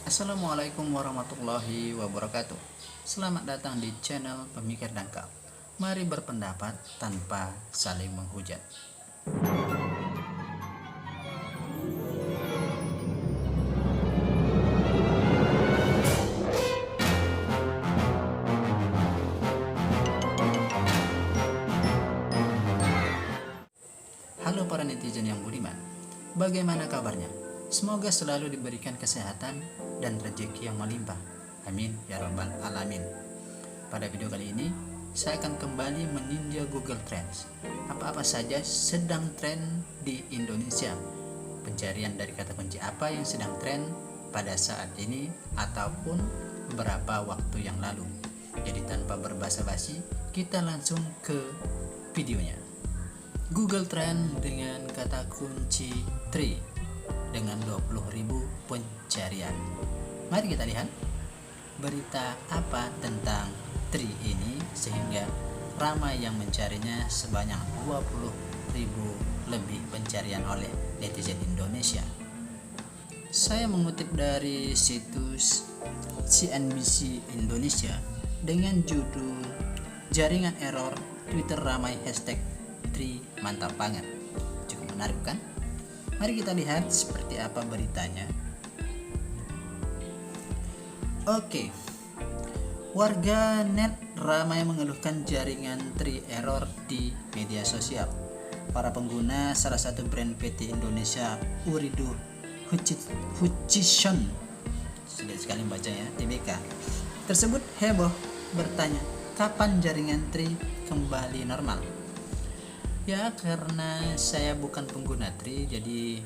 Assalamualaikum warahmatullahi wabarakatuh. Selamat datang di channel Pemikir Dangkal. Mari berpendapat tanpa saling menghujat. Halo para netizen yang budiman, bagaimana kabarnya? Semoga selalu diberikan kesehatan dan rezeki yang melimpah. Amin ya rabbal alamin. Pada video kali ini, saya akan kembali meninjau Google Trends. Apa-apa saja sedang tren di Indonesia. Pencarian dari kata kunci apa yang sedang tren pada saat ini ataupun beberapa waktu yang lalu. Jadi tanpa berbasa-basi, kita langsung ke videonya. Google Trend dengan kata kunci tree dengan 20.000 pencarian. Mari kita lihat berita apa tentang tree ini sehingga ramai yang mencarinya, sebanyak 20.000 lebih pencarian oleh netizen Indonesia. Saya mengutip dari situs CNBC Indonesia dengan judul "Jaringan Error Twitter Ramai Hashtag Tree Mantap Banget". Cukup menarik kan? Mari kita lihat seperti apa beritanya. Oke. Warga net ramai mengeluhkan jaringan tree error di media sosial. Para pengguna salah satu brand PT Indonesia Ooredoo Hutchison, sulit sekali membacanya, TBK, tersebut heboh bertanya kapan jaringan tree kembali normal. Ya, karena saya bukan pengguna Tri, jadi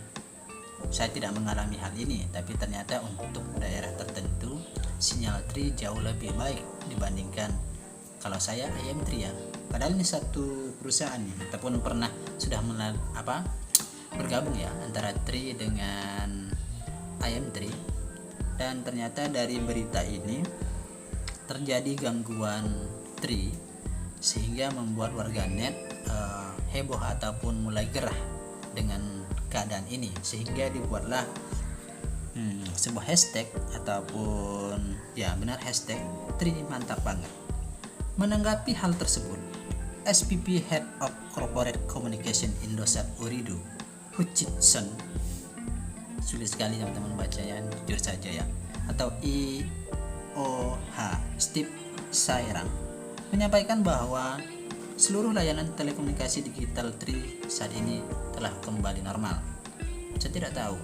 saya tidak mengalami hal ini. Tapi ternyata untuk daerah tertentu sinyal Tri jauh lebih baik dibandingkan kalau saya IM Tri ya. Padahal ini satu perusahaan nih, ataupun pernah sudah bergabung ya antara Tri dengan IM Tri. Dan ternyata dari berita ini terjadi gangguan Tri sehingga membuat warganet heboh ataupun mulai gerah dengan keadaan ini, sehingga dibuatlah sebuah hashtag ataupun hashtag Tri Mantap Banget. Menanggapi hal tersebut, SVP Head of Corporate Communication Indosat Ooredoo Hutchison, sulit sekali teman-teman bacanya, jujur saja ya, atau IOH, Steve Sairang, menyampaikan bahwa seluruh layanan telekomunikasi digital Tri saat ini telah kembali normal. Saya tidak tahu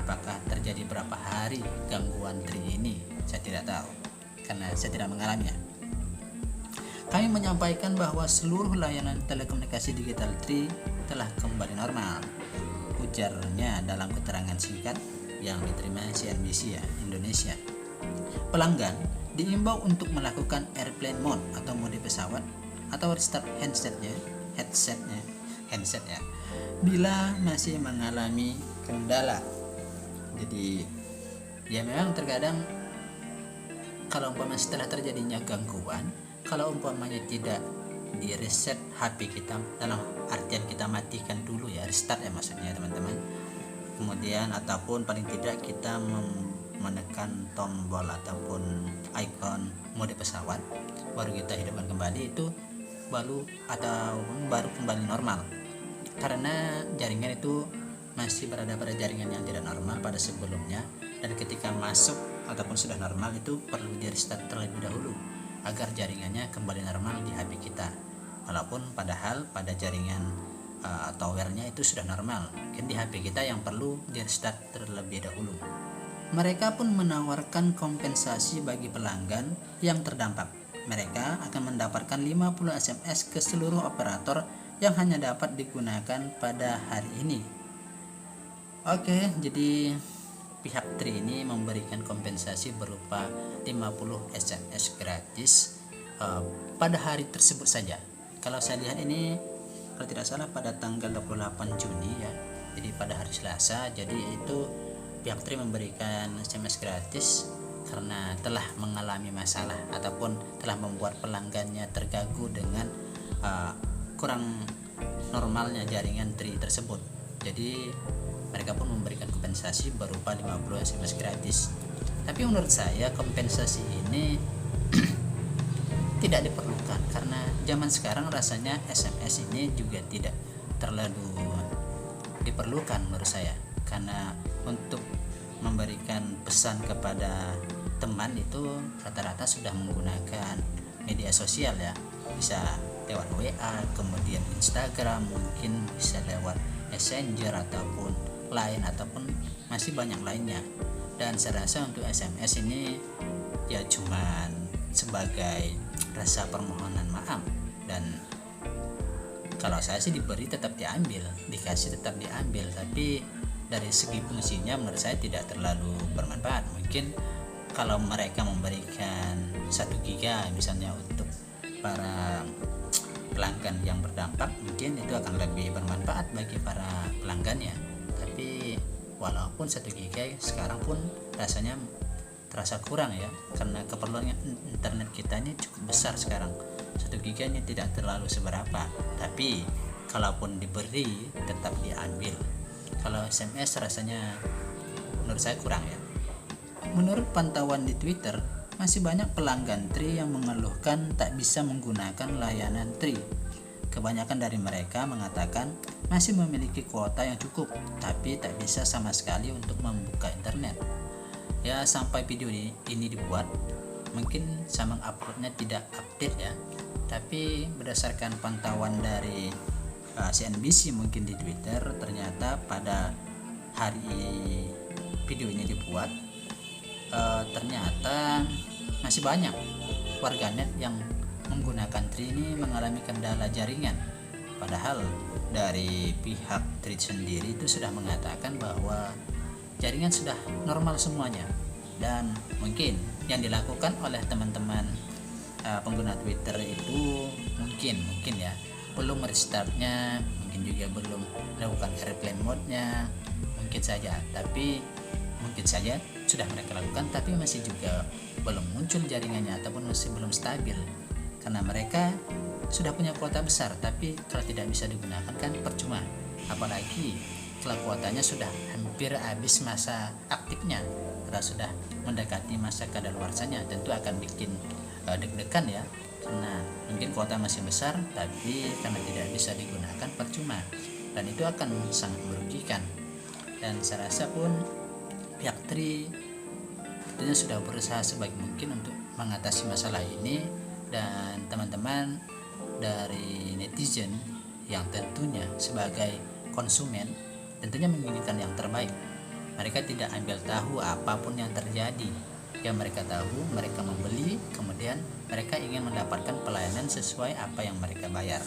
apakah terjadi berapa hari gangguan Tri ini. Saya tidak tahu karena saya tidak mengalaminya. Kami menyampaikan bahwa seluruh layanan telekomunikasi digital Tri telah kembali normal, ujarnya dalam keterangan singkat yang diterima CNBC Indonesia. Pelanggan diimbau untuk melakukan airplane mode atau mode pesawat atau restart handsetnya bila masih mengalami kendala. Jadi ya memang terkadang kalau umpamanya setelah terjadinya gangguan, kalau umpamanya tidak di reset HP kita, dalam artian kita matikan dulu ya, restart ya maksudnya teman-teman, kemudian ataupun paling tidak kita menekan tombol ataupun icon mode pesawat, baru kita hidupkan kembali, itu baru kembali normal. Karena jaringan itu masih berada pada jaringan yang tidak normal pada sebelumnya, dan ketika masuk ataupun sudah normal itu perlu di restart terlebih dahulu agar jaringannya kembali normal di HP kita, walaupun padahal pada jaringan towernya itu sudah normal, kan di HP kita yang perlu di restart terlebih dahulu. Mereka pun menawarkan kompensasi bagi pelanggan yang terdampak. Mereka akan mendapatkan 50 SMS ke seluruh operator yang hanya dapat digunakan pada hari ini. Oke, jadi pihak Tri ini memberikan kompensasi berupa 50 SMS gratis pada hari tersebut saja. Kalau saya lihat ini, kalau tidak salah pada tanggal 28 Juni ya. Jadi pada hari Selasa. Jadi itu pihak Tri memberikan SMS gratis karena telah mengalami masalah ataupun telah membuat pelanggannya terganggu dengan kurang normalnya jaringan Tri tersebut. Jadi mereka pun memberikan kompensasi berupa 50 SMS gratis. Tapi menurut saya kompensasi ini tidak diperlukan, karena zaman sekarang rasanya SMS ini juga tidak terlalu diperlukan menurut saya, karena untuk memberikan pesan kepada teman itu rata-rata sudah menggunakan media sosial ya, bisa lewat WA, kemudian Instagram, mungkin bisa lewat Messenger ataupun Line, ataupun masih banyak lainnya. Dan saya rasa untuk SMS ini ya cuman sebagai rasa permohonan maaf, dan kalau saya sih diberi tetap diambil, dikasih tetap diambil, tapi dari segi fungsinya menurut saya tidak terlalu bermanfaat. Mungkin kalau mereka memberikan 1 giga misalnya untuk para pelanggan yang berdampak, mungkin itu akan lebih bermanfaat bagi para pelanggannya. Tapi walaupun 1 giga sekarang pun rasanya terasa kurang ya, karena keperluan internet kita ini cukup besar sekarang. 1 giga ini tidak terlalu seberapa, tapi kalaupun diberi tetap diambil. Kalau SMS rasanya menurut saya kurang ya. Menurut pantauan di Twitter, masih banyak pelanggan Tri yang mengeluhkan tak bisa menggunakan layanan Tri. Kebanyakan dari mereka mengatakan masih memiliki kuota yang cukup, tapi tak bisa sama sekali untuk membuka internet. Ya, sampai video ini dibuat, mungkin sama uploadnya tidak update ya, tapi berdasarkan pantauan dari CNBC mungkin di Twitter, ternyata pada hari video ini dibuat, ternyata masih banyak warganet yang menggunakan Tri ini mengalami kendala jaringan. Padahal dari pihak Tri sendiri itu sudah mengatakan bahwa jaringan sudah normal semuanya, dan mungkin yang dilakukan oleh teman-teman pengguna Twitter itu mungkin ya belum restartnya, mungkin juga belum melakukan airplane mode-nya, mungkin saja sudah mereka lakukan, tapi masih juga belum muncul jaringannya ataupun masih belum stabil, karena mereka sudah punya kuota besar, tapi kalau tidak bisa digunakan kan percuma. Apalagi kalau kuotanya sudah hampir habis masa aktifnya, kalau sudah mendekati masa kadaluarsanya, tentu akan bikin deg-degan ya, karena mungkin kuota masih besar tapi karena tidak bisa digunakan percuma, dan itu akan sangat merugikan. Dan saya rasa pun pihak Tri tentunya sudah berusaha sebaik mungkin untuk mengatasi masalah ini, dan teman-teman dari netizen yang tentunya sebagai konsumen tentunya menginginkan yang terbaik. Mereka tidak ambil tahu apapun yang terjadi. Yang mereka tahu, mereka membeli, kemudian mereka ingin mendapatkan pelayanan sesuai apa yang mereka bayar.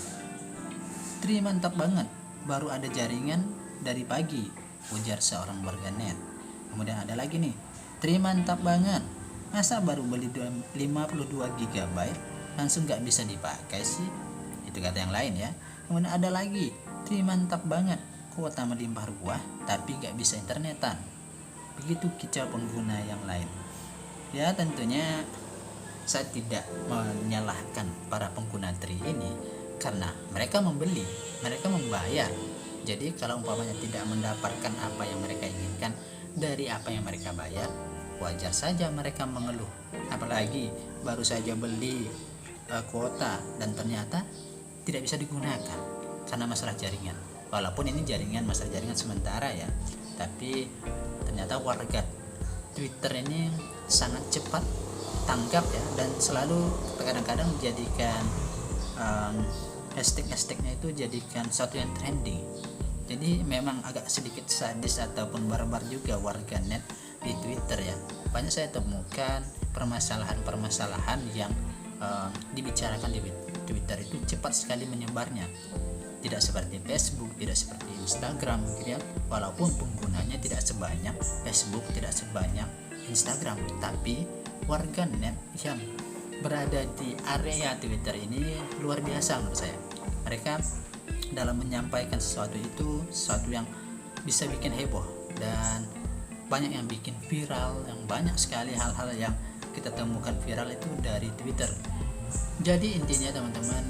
Tri mantap banget, baru ada jaringan dari pagi, ujar seorang warganet. Kemudian ada lagi nih, Tri mantap banget, masa baru beli 52 GB langsung gak bisa dipakai sih, itu kata yang lain ya. Kemudian ada lagi, Tri mantap banget, kuota melimpah ruah tapi gak bisa internetan. Begitu kicau pengguna yang lain. Ya, tentunya saya tidak menyalahkan para pengguna Tri ini, karena mereka membeli, mereka membayar. Jadi kalau umpamanya tidak mendapatkan apa yang mereka inginkan dari apa yang mereka bayar, wajar saja mereka mengeluh. Apalagi baru saja beli kuota dan ternyata tidak bisa digunakan karena masalah jaringan. Walaupun ini masalah jaringan sementara ya, tapi ternyata warga Twitter ini sangat cepat tanggap ya, dan selalu kadang-kadang menjadikan hashtag-hashtagnya itu jadikan sesuatu yang trending. Jadi memang agak sedikit sadis ataupun barbar juga warganet di Twitter ya. Banyak saya temukan permasalahan-permasalahan yang dibicarakan di Twitter itu cepat sekali menyebarnya. Tidak seperti Facebook, tidak seperti Instagram gitu ya. Walaupun penggunanya tidak sebanyak Facebook, tidak sebanyak Instagram, tapi warganet yang berada di area Twitter ini luar biasa menurut saya. Mereka dalam menyampaikan sesuatu yang bisa bikin heboh, dan banyak yang bikin viral, yang banyak sekali hal-hal yang kita temukan viral itu dari Twitter. Jadi intinya teman-teman,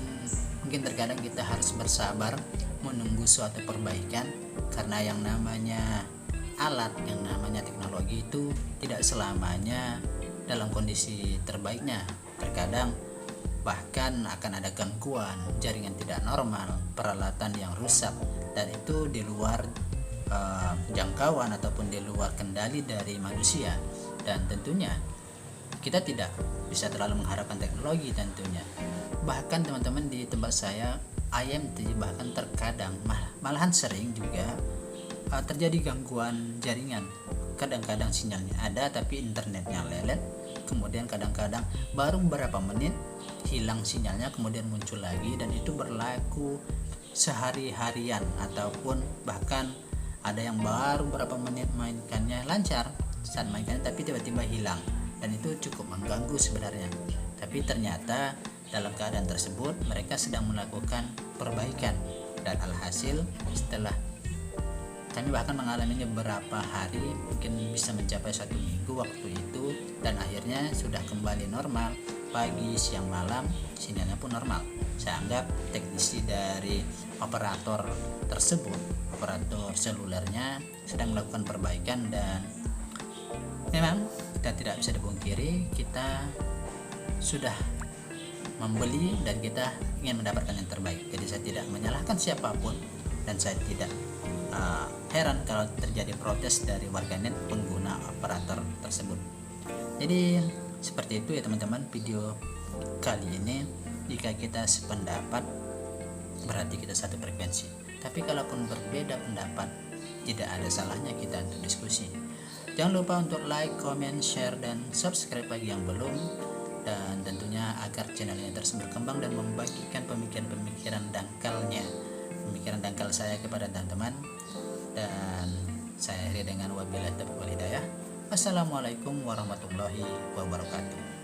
mungkin terkadang kita harus bersabar menunggu suatu perbaikan, karena yang namanya alat yang namanya teknologi itu tidak selamanya dalam kondisi terbaiknya. Terkadang bahkan akan ada gangguan, jaringan tidak normal, peralatan yang rusak, dan itu di luar jangkauan ataupun di luar kendali dari manusia. Dan tentunya kita tidak bisa terlalu mengharapkan teknologi tentunya. Bahkan teman-teman, di tempat saya IMT bahkan terkadang malahan sering juga terjadi gangguan jaringan. Kadang-kadang sinyalnya ada tapi internetnya lelet, kemudian kadang-kadang baru beberapa menit hilang sinyalnya, kemudian muncul lagi, dan itu berlaku sehari-harian, ataupun bahkan ada yang baru beberapa menit mainkannya lancar saat mainkannya tapi tiba-tiba hilang, dan itu cukup mengganggu sebenarnya. Tapi ternyata dalam keadaan tersebut mereka sedang melakukan perbaikan, dan alhasil setelah kami bahkan mengalaminya beberapa hari, mungkin bisa mencapai 1 minggu waktu itu, dan akhirnya sudah kembali normal. Pagi, siang, malam sinyalnya pun normal. Saya anggap teknisi dari operator tersebut, operator selulernya, sedang melakukan perbaikan. Dan memang kita tidak bisa dipungkiri, kita sudah membeli dan kita ingin mendapatkan yang terbaik. Jadi saya tidak menyalahkan siapapun, dan saya tidak heran kalau terjadi protes dari warganet pengguna operator tersebut. Jadi seperti itu ya teman-teman, video kali ini. Jika kita sependapat berarti kita satu frekuensi, tapi kalaupun berbeda pendapat, tidak ada salahnya kita untuk diskusi. Jangan lupa untuk like, comment, share, dan subscribe bagi yang belum, dan tentunya agar channel ini terus berkembang dan membagikan pemikiran-pemikiran dangkal saya kepada teman-teman. Dan saya akhiri dengan wabillahi taufiq wal hidayah. Wassalamualaikum warahmatullahi wabarakatuh.